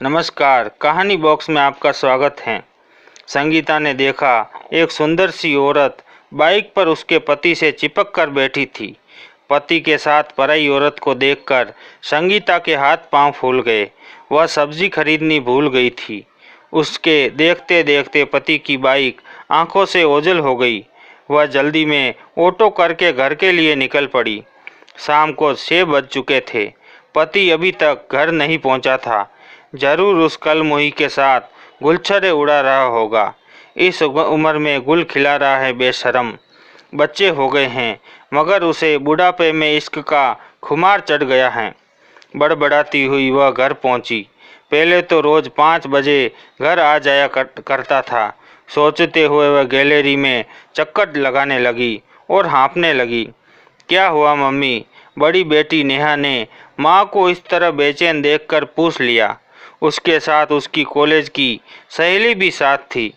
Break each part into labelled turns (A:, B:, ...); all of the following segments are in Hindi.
A: नमस्कार, कहानी बॉक्स में आपका स्वागत है। संगीता ने देखा एक सुंदर सी औरत बाइक पर उसके पति से चिपक कर बैठी थी। पति के साथ पराई औरत को देखकर संगीता के हाथ पांव फूल गए। वह सब्जी खरीदनी भूल गई थी। उसके देखते देखते पति की बाइक आंखों से ओझल हो गई। वह जल्दी में ऑटो करके घर के लिए निकल पड़ी। शाम को 6 बज चुके थे। पति अभी तक घर नहीं पहुंचा था। जरूर उस कलमोही के साथ गुलछड़े उड़ा रहा होगा। इस उम्र में गुल खिला रहा है बेशरम। बच्चे हो गए हैं मगर उसे बुढ़ापे में इश्क का खुमार चढ़ गया है। बड़बड़ाती हुई वह घर पहुंची। पहले तो रोज़ 5 बजे घर आ जाया करता था। सोचते हुए वह गैलरी में चक्कर लगाने लगी और हाँफने लगी। क्या हुआ मम्मी? बड़ी बेटी नेहा ने माँ को इस तरह बेचैन देखकर पूछ लिया। उसके साथ उसकी कॉलेज की सहेली भी साथ थी।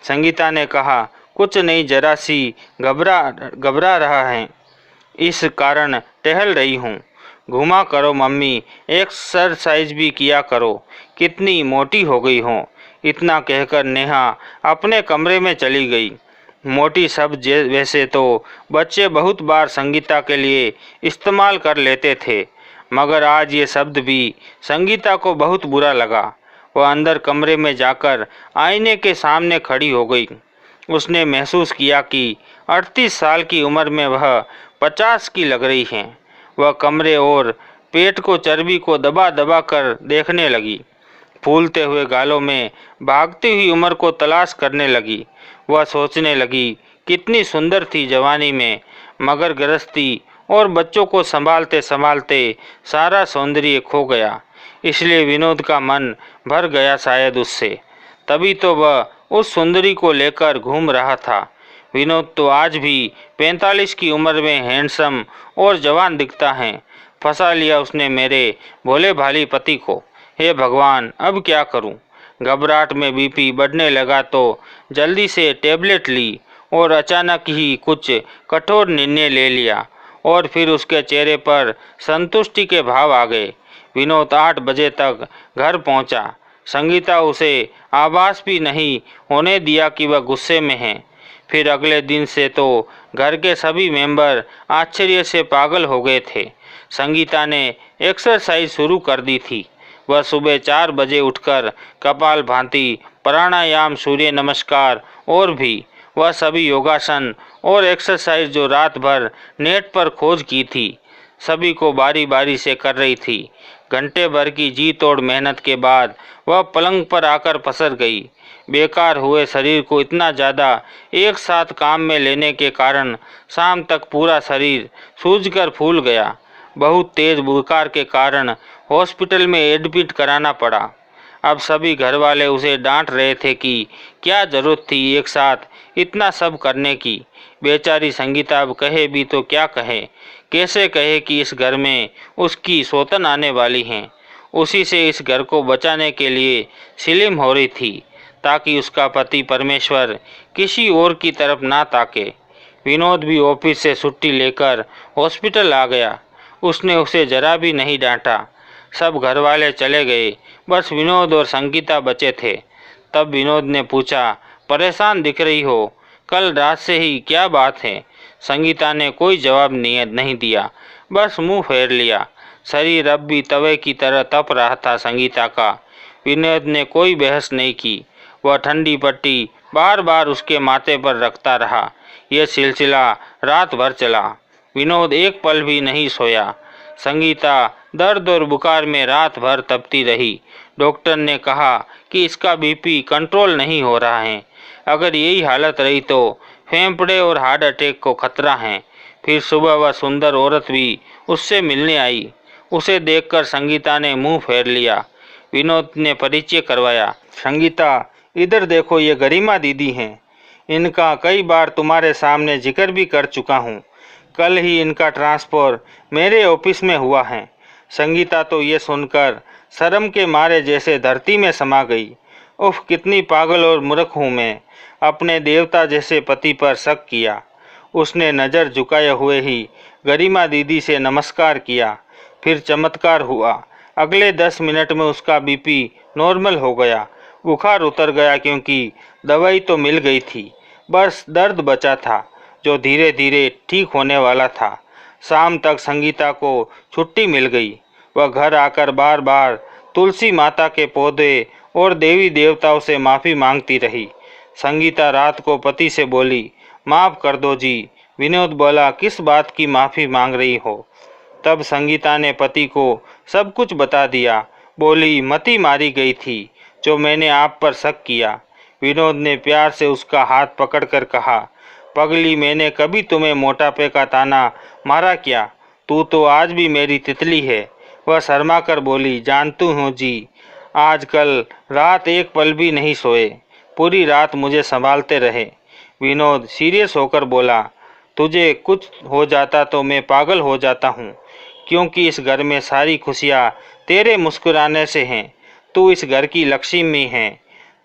A: संगीता ने कहा, कुछ नहीं, जरा सी घबरा रहा है, इस कारण टहल रही हूँ। घुमा करो मम्मी, एक्सरसाइज भी किया करो, कितनी मोटी हो गई हो। इतना कहकर नेहा अपने कमरे में चली गई। मोटी शब्द वैसे तो बच्चे बहुत बार संगीता के लिए इस्तेमाल कर लेते थे, मगर आज ये शब्द भी संगीता को बहुत बुरा लगा। वह अंदर कमरे में जाकर आईने के सामने खड़ी हो गई। उसने महसूस किया कि 38 साल की उम्र में वह 50 की लग रही हैं। वह कमरे और पेट को, चर्बी को दबा दबा कर देखने लगी। फूलते हुए गालों में भागती हुई उम्र को तलाश करने लगी। वह सोचने लगी, कितनी सुंदर थी जवानी में, मगर गृहस्थी और बच्चों को संभालते संभालते सारा सौंदर्य खो गया। इसलिए विनोद का मन भर गया शायद उससे। तभी तो वह उस सुंदरी को लेकर घूम रहा था। विनोद तो आज भी 45 की उम्र में हैंडसम और जवान दिखता है। फंसा लिया उसने मेरे भोले भाली पति को। हे भगवान, अब क्या करूं? घबराहट में बीपी बढ़ने लगा तो जल्दी से टेबलेट ली और अचानक ही कुछ कठोर निर्णय ले लिया और फिर उसके चेहरे पर संतुष्टि के भाव आ गए। विनोद 8 बजे तक घर पहुंचा। संगीता उसे आभास भी नहीं होने दिया कि वह गुस्से में है। फिर अगले दिन से तो घर के सभी मेंबर आश्चर्य से पागल हो गए थे। संगीता ने एक्सरसाइज शुरू कर दी थी। वह सुबह 4 बजे उठकर कपालभाति, प्राणायाम, सूर्य नमस्कार और भी वह सभी योगासन और एक्सरसाइज जो रात भर नेट पर खोज की थी, सभी को बारी बारी से कर रही थी। घंटे भर की जी तोड़ मेहनत के बाद वह पलंग पर आकर पसर गई। बेकार हुए शरीर को इतना ज़्यादा एक साथ काम में लेने के कारण शाम तक पूरा शरीर सूजकर फूल गया। बहुत तेज बुखार के कारण हॉस्पिटल में एडमिट कराना पड़ा। अब सभी घर वाले उसे डांट रहे थे कि क्या जरूरत थी एक साथ इतना सब करने की। बेचारी संगीता अब कहे भी तो क्या कहे, कैसे कहे कि इस घर में उसकी सौतन आने वाली हैं। उसी से इस घर को बचाने के लिए सिलिम हो रही थी ताकि उसका पति परमेश्वर किसी और की तरफ ना ताके। विनोद भी ऑफिस से छुट्टी लेकर हॉस्पिटल आ गया। उसने उसे जरा भी नहीं डांटा। सब घर वाले चले गए, बस विनोद और संगीता बचे थे। तब विनोद ने पूछा, परेशान दिख रही हो, कल रात से ही क्या बात है? संगीता ने कोई जवाब नहीं दिया, बस मुंह फेर लिया। शरीर अब भी तवे की तरह तप रहा था संगीता का। विनोद ने कोई बहस नहीं की। वह ठंडी पट्टी बार बार उसके माथे पर रखता रहा। यह सिलसिला रात भर चला। विनोद एक पल भी नहीं सोया। संगीता दर्द और बुखार में रात भर तपती रही। डॉक्टर ने कहा कि इसका बीपी कंट्रोल नहीं हो रहा है। अगर यही हालत रही तो फेफड़े और हार्ट अटैक को खतरा है। फिर सुबह वह सुंदर औरत भी उससे मिलने आई। उसे देखकर संगीता ने मुंह फेर लिया। विनोद ने परिचय करवाया, संगीता इधर देखो, ये गरिमा दीदी हैं। इनका कई बार तुम्हारे सामने जिक्र भी कर चुका हूँ। कल ही इनका ट्रांसफ़र मेरे ऑफिस में हुआ है। संगीता तो ये सुनकर शर्म के मारे जैसे धरती में समा गई। उफ, कितनी पागल और मूर्ख हूँ मैं। अपने देवता जैसे पति पर शक किया। उसने नज़र झुकाए हुए ही गरिमा दीदी से नमस्कार किया। फिर चमत्कार हुआ। अगले 10 मिनट में उसका बीपी नॉर्मल हो गया। बुखार उतर गया क्योंकि दवाई तो मिल गई थी, बस दर्द बचा था जो धीरे धीरे ठीक होने वाला था। शाम तक संगीता को छुट्टी मिल गई। वह घर आकर बार बार तुलसी माता के पौधे और देवी देवताओं से माफ़ी मांगती रही। संगीता रात को पति से बोली, माफ़ कर दो जी। विनोद बोला, किस बात की माफ़ी मांग रही हो? तब संगीता ने पति को सब कुछ बता दिया। बोली, मती मारी गई थी जो मैंने आप पर शक किया। विनोद ने प्यार से उसका हाथ पकड़कर कहा, पगली, मैंने कभी तुम्हें मोटापे का ताना मारा क्या? तू तो आज भी मेरी तितली है। वह शर्मा कर बोली, जानती हूँ जी। आजकल रात एक पल भी नहीं सोए, पूरी रात मुझे संभालते रहे। विनोद सीरियस होकर बोला, तुझे कुछ हो जाता तो मैं पागल हो जाता हूँ, क्योंकि इस घर में सारी खुशियाँ तेरे मुस्कुराने से हैं। तू इस घर की लक्ष्मी है,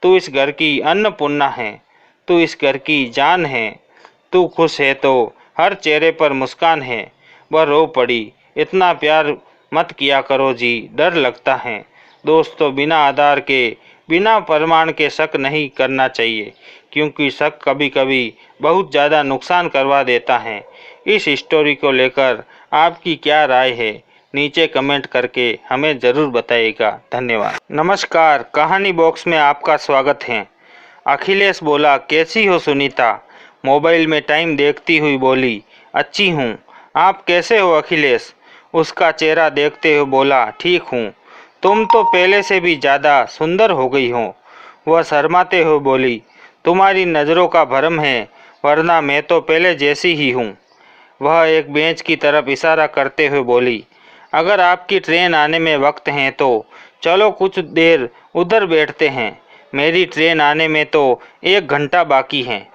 A: तू इस घर की अन्नपूर्णा है, तू इस घर की जान है। तू खुश है तो हर चेहरे पर मुस्कान है। वह रो पड़ी, इतना प्यार मत किया करो जी, डर लगता है। दोस्तों, बिना आधार के, बिना प्रमाण के शक नहीं करना चाहिए, क्योंकि शक कभी कभी बहुत ज़्यादा नुकसान करवा देता है। इस स्टोरी को लेकर आपकी क्या राय है? नीचे कमेंट करके हमें ज़रूर बताइएगा। धन्यवाद। नमस्कार, कहानी बॉक्स में आपका स्वागत है। अखिलेश बोला, कैसी हो सुनीता? मोबाइल में टाइम देखती हुई बोली, अच्छी हूँ। आप कैसे हो अखिलेश? उसका चेहरा देखते हुए बोला, ठीक हूँ। तुम तो पहले से भी ज़्यादा सुंदर हो गई हो। वह शर्माते हुए बोली, तुम्हारी नज़रों का भ्रम है, वरना मैं तो पहले जैसी ही हूँ। वह एक बेंच की तरफ इशारा करते हुए बोली, अगर आपकी ट्रेन आने में वक्त है तो चलो कुछ देर उधर बैठते हैं। मेरी ट्रेन आने में तो 1 घंटा बाकी है।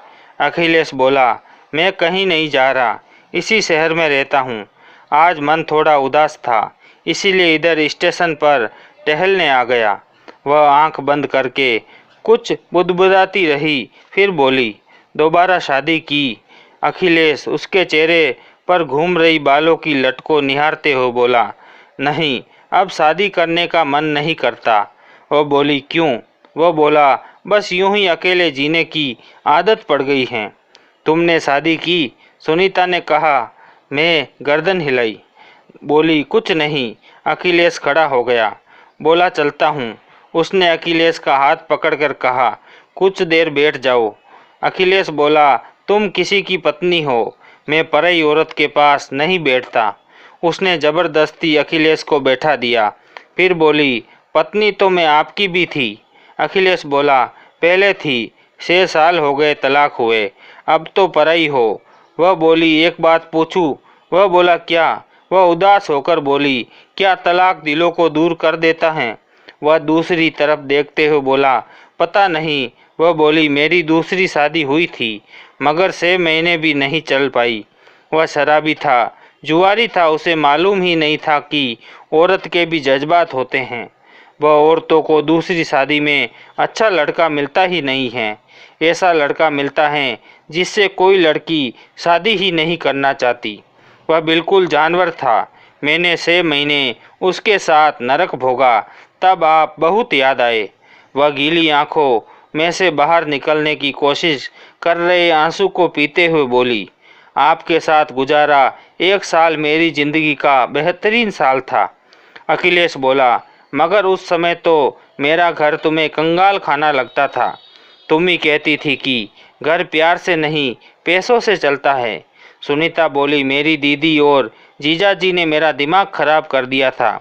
A: अखिलेश बोला, मैं कहीं नहीं जा रहा, इसी शहर में रहता हूँ। आज मन थोड़ा उदास था, इसीलिए इधर स्टेशन पर टहलने आ गया। वह आंख बंद करके कुछ बुदबुदाती रही, फिर बोली, दोबारा शादी की? अखिलेश उसके चेहरे पर घूम रही बालों की लट को निहारते हुए बोला, नहीं, अब शादी करने का मन नहीं करता। वह बोली, क्यों? वह बोला, बस यूं ही अकेले जीने की आदत पड़ गई है। तुमने शादी की? सुनीता ने कहा। मैं गर्दन हिलाई। बोली, कुछ नहीं। अखिलेश खड़ा हो गया, बोला, चलता हूँ। उसने अखिलेश का हाथ पकड़कर कहा, कुछ देर बैठ जाओ। अखिलेश बोला, तुम किसी की पत्नी हो, मैं पराई औरत के पास नहीं बैठता। उसने ज़बरदस्ती अखिलेश को बैठा दिया, फिर बोली, पत्नी तो मैं आपकी भी थी। अखिलेश बोला, पहले थी, 6 साल हो गए तलाक हुए, अब तो पराई हो। वह बोली, एक बात पूछूं? वह बोला, क्या? वह उदास होकर बोली, क्या तलाक दिलों को दूर कर देता है? वह दूसरी तरफ देखते हुए बोला, पता नहीं। वह बोली, मेरी दूसरी शादी हुई थी, मगर 6 महीने भी नहीं चल पाई। वह शराबी था, जुआरी था, उसे मालूम ही नहीं था कि औरत के भी जज्बात होते हैं। वह औरतों को दूसरी शादी में अच्छा लड़का मिलता ही नहीं है। ऐसा लड़का मिलता है जिससे कोई लड़की शादी ही नहीं करना चाहती। वह बिल्कुल जानवर था। मैंने 6 महीने उसके साथ नरक भोगा, तब आप बहुत याद आए। वह गीली आंखों में से बाहर निकलने की कोशिश कर रहे आंसू को पीते हुए बोली, आपके साथ गुजारा 1 साल मेरी ज़िंदगी का बेहतरीन साल था। अखिलेश बोला, मगर उस समय तो मेरा घर तुम्हें कंगाल खाना लगता था। तुम ही कहती थी कि घर प्यार से नहीं, पैसों से चलता है। सुनीता बोली, मेरी दीदी और जीजाजी ने मेरा दिमाग खराब कर दिया था।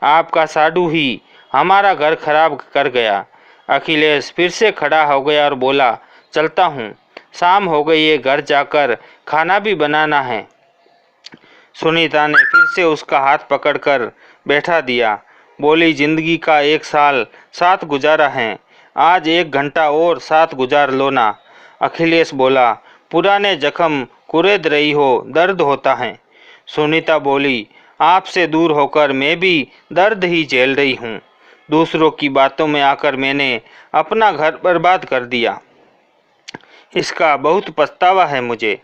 A: आपका साडू ही हमारा घर खराब कर गया। अखिलेश फिर से खड़ा हो गया और बोला, चलता हूँ, शाम हो गई है, घर जाकर खाना भी बनाना है। सुनीता ने फिर से उसका हाथ पकड़कर बैठा दिया। बोली, जिंदगी का 1 साल साथ गुजारा है, आज 1 घंटा और साथ गुजार लो ना। अखिलेश बोला, पुराने जख्म कुरेद रही हो, दर्द होता है। सुनीता बोली, आपसे दूर होकर मैं भी दर्द ही झेल रही हूँ। दूसरों की बातों में आकर मैंने अपना घर बर्बाद कर दिया, इसका बहुत पछतावा है मुझे।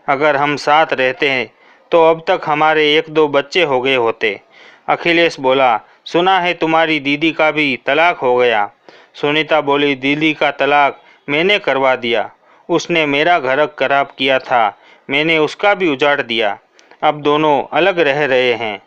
A: अगर हम साथ रहते हैं तो अब तक हमारे 1-2 बच्चे हो गए होते। अखिलेश बोला, सुना है तुम्हारी दीदी का भी तलाक हो गया। सुनीता बोली, दीदी का तलाक मैंने करवा दिया। उसने मेरा घर खराब किया था, मैंने उसका भी उजाड़ दिया। अब दोनों अलग रह रहे हैं।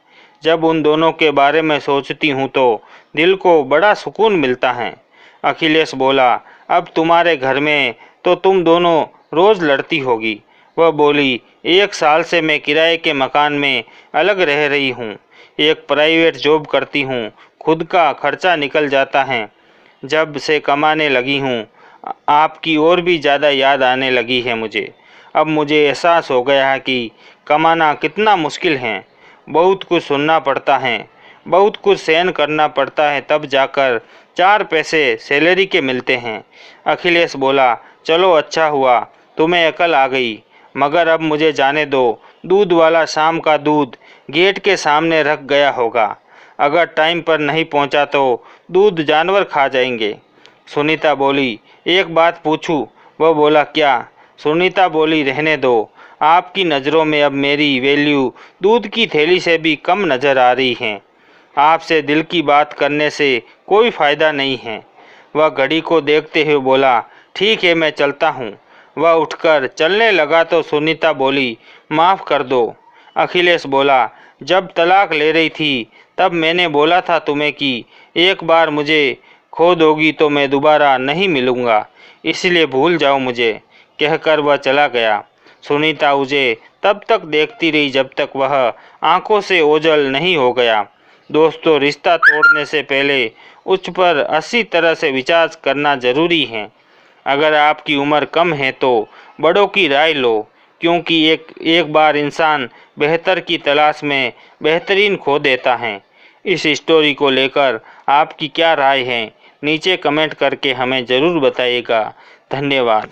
A: जब उन दोनों के बारे में सोचती हूँ तो दिल को बड़ा सुकून मिलता है। अखिलेश बोला, अब तुम्हारे घर में तो तुम दोनों रोज़ लड़ती होगी। वह बोली, 1 साल से मैं किराए के मकान में अलग रह रही हूँ। एक प्राइवेट जॉब करती हूँ, खुद का खर्चा निकल जाता है। जब से कमाने लगी हूँ आपकी और भी ज़्यादा याद आने लगी है मुझे। अब मुझे एहसास हो गया है कि कमाना कितना मुश्किल है। बहुत कुछ सुनना पड़ता है, बहुत कुछ सहन करना पड़ता है, तब जाकर 4 पैसे सैलरी के मिलते हैं। अखिलेश बोला, चलो अच्छा हुआ तुम्हें अकल आ गई, मगर अब मुझे जाने दो। दूध वाला शाम का दूध गेट के सामने रख गया होगा। अगर टाइम पर नहीं पहुंचा तो दूध जानवर खा जाएंगे। सुनीता बोली, एक बात पूछूं? वह बोला, क्या? सुनीता बोली, रहने दो। आपकी नज़रों में अब मेरी वैल्यू दूध की थैली से भी कम नज़र आ रही है। आपसे दिल की बात करने से कोई फ़ायदा नहीं है। वह घड़ी को देखते हुए बोला, ठीक है मैं चलता हूँ। वह उठकर चलने लगा तो सुनीता बोली, माफ़ कर दो। अखिलेश बोला, जब तलाक ले रही थी तब मैंने बोला था तुम्हें कि एक बार मुझे खो दोगी तो मैं दोबारा नहीं मिलूँगा, इसलिए भूल जाओ मुझे। कहकर वह चला गया। सुनीता उसे तब तक देखती रही जब तक वह आंखों से ओझल नहीं हो गया। दोस्तों, रिश्ता तोड़ने से पहले उस पर अच्छी तरह से विचार करना जरूरी है। अगर आपकी उम्र कम है तो बड़ों की राय लो, क्योंकि एक बार इंसान बेहतर की तलाश में बेहतरीन खो देता है। इस स्टोरी को लेकर आपकी क्या राय है, नीचे कमेंट करके हमें ज़रूर बताइएगा। धन्यवाद।